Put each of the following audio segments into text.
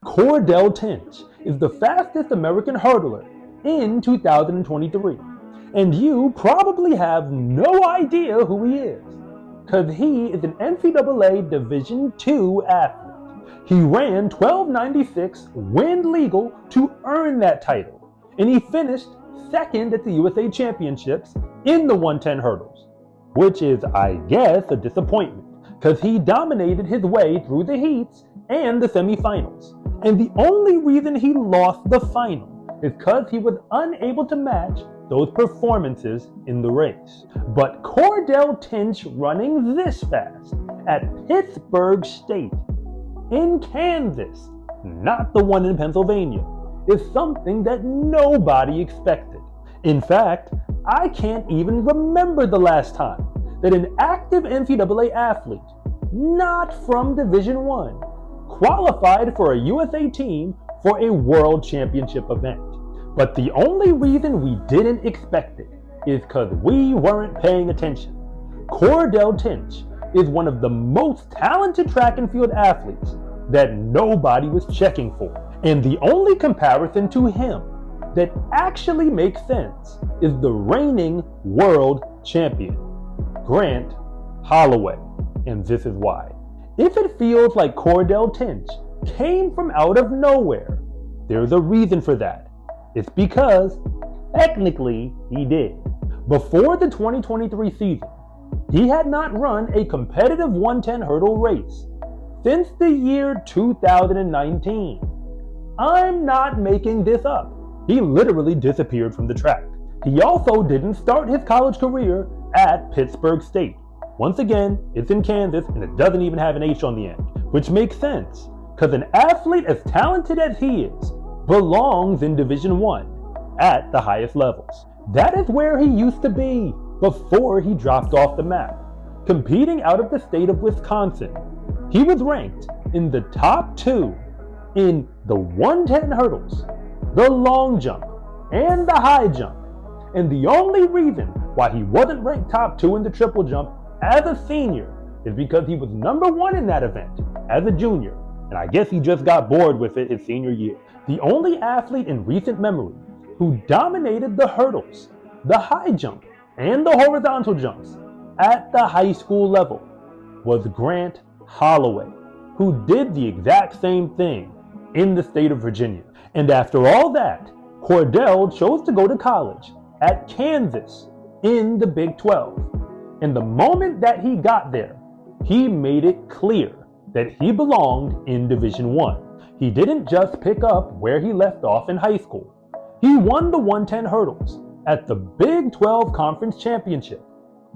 Cordell Tinch is the fastest American hurdler in 2023. And you probably have no idea who he is, because he is an NCAA Division II athlete. He ran 1296 wind legal to earn that title, and he finished second at the USA Championships in the 110 hurdles, which is, I guess, a disappointment, because he dominated his way through the heats and the semifinals. And the only reason he lost the final is because he was unable to match those performances in the race. But Cordell Tinch running this fast at Pittsburg State in Kansas, not the one in Pennsylvania, is something that nobody expected. In fact, I can't even remember the last time that an active NCAA athlete, not from Division I, qualified for a USA team for a World Championship event. But the only reason we didn't expect it is because we weren't paying attention. Cordell Tinch is one of the most talented track and field athletes that nobody was checking for. And the only comparison to him that actually makes sense is the reigning world champion, Grant Holloway. And this is why. If it feels like Cordell Tinch came from out of nowhere, there's a reason for that. It's because, technically, he did. Before the 2023 season, he had not run a competitive 110 hurdle race since the year 2019. I'm not making this up. He literally disappeared from the track. He also didn't start his college career at Pittsburg State. Once again, it's in Kansas and it doesn't even have an H on the end, which makes sense, because an athlete as talented as he is belongs in Division I at the highest levels. That is where he used to be before he dropped off the map. Competing out of the state of Wisconsin, he was ranked in the top 2 in the 110 hurdles, the long jump, and the high jump. And the only reason why he wasn't ranked top 2 in the triple jump as a senior is because he was number 1 in that event as a junior. And I guess he just got bored with it his senior year. The only athlete in recent memory who dominated the hurdles, the high jump, and the horizontal jumps at the high school level was Grant Holloway, who did the exact same thing in the state of Virginia. And after all that, Cordell chose to go to college at Kansas in the Big 12. And the moment that he got there, he made it clear that he belonged in Division I. He didn't just pick up where he left off in high school. He won the 110 hurdles at the Big 12 Conference Championship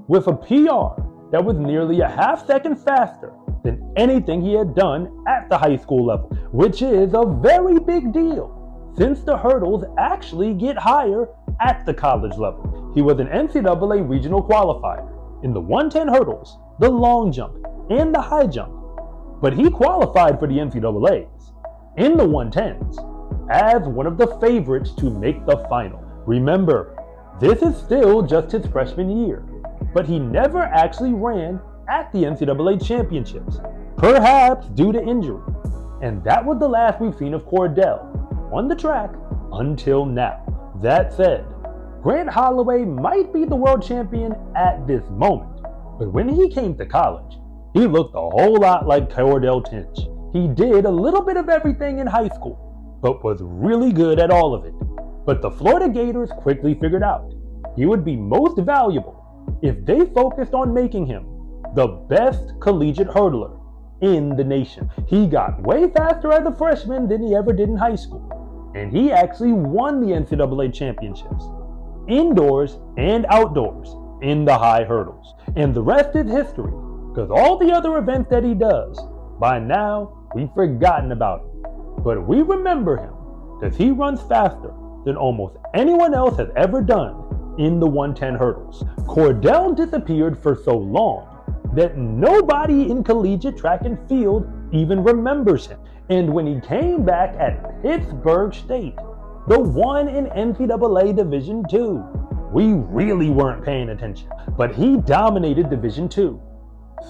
with a PR that was nearly a half second faster than anything he had done at the high school level, which is a very big deal since the hurdles actually get higher at the college level. He was an NCAA regional qualifier in the 110 hurdles, the long jump, and the high jump, but he qualified for the NCAAs in the 110s as one of the favorites to make the final. Remember, this is still just his freshman year, but he never actually ran at the NCAA championships, perhaps due to injury. And that was the last we've seen of Cordell on the track until now. That said, Grant Holloway might be the world champion at this moment, but when he came to college, he looked a whole lot like Cordell Tinch. He did a little bit of everything in high school, but was really good at all of it. But the Florida Gators quickly figured out he would be most valuable if they focused on making him the best collegiate hurdler in the nation. He got way faster as a freshman than he ever did in high school, and he actually won the NCAA championships, indoors and outdoors, in the high hurdles. And the rest is history, because all the other events that he does, by now, we've forgotten about him. But we remember him, because he runs faster than almost anyone else has ever done in the 110 hurdles. Cordell disappeared for so long that nobody in collegiate track and field even remembers him. And when he came back at Pittsburg State, the one in NCAA Division II, we really weren't paying attention. But he dominated Division II,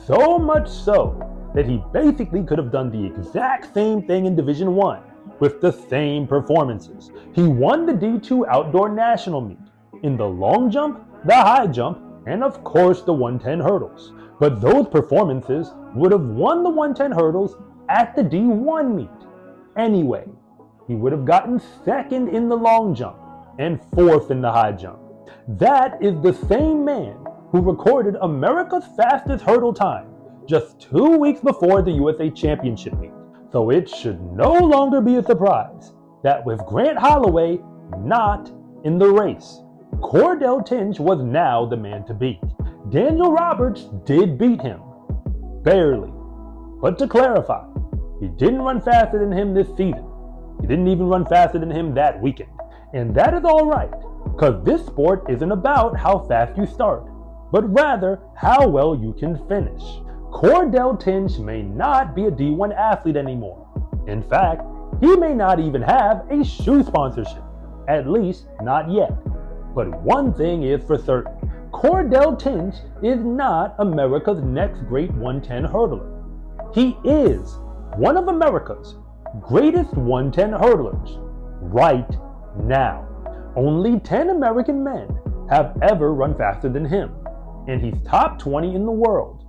so much so that he basically could have done the exact same thing in Division 1 with the same performances. He won the D2 Outdoor National Meet in the long jump, the high jump, and of course the 110 hurdles. But those performances would have won the 110 hurdles at the D1 meet. Anyway, he would have gotten second in the long jump and fourth in the high jump. That is the same man who recorded America's fastest hurdle time just 2 weeks before the USA Championship meet. So it should no longer be a surprise that with Grant Holloway not in the race, Cordell Tinch was now the man to beat. Daniel Roberts did beat him, barely. But to clarify, he didn't run faster than him this season. He didn't even run faster than him that weekend. And that is alright, because this sport isn't about how fast you start, but rather how well you can finish. Cordell Tinch may not be a D1 athlete anymore. In fact, he may not even have a shoe sponsorship, at least not yet. But one thing is for certain, Cordell Tinch is not America's next great 110 hurdler. He is one of America's greatest 110 hurdlers right now. Only 10 American men have ever run faster than him, and he's top 20 in the world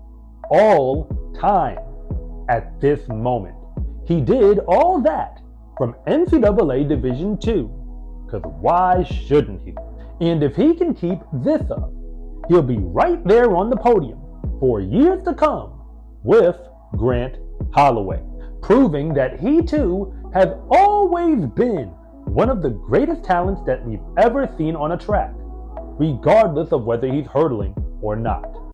all time at this moment. He did all that from NCAA Division 2, because why shouldn't he? And if he can keep this up, he'll be right there on the podium for years to come with Grant Holloway, proving that he too has always been one of the greatest talents that we've ever seen on a track, regardless of whether he's hurdling or not.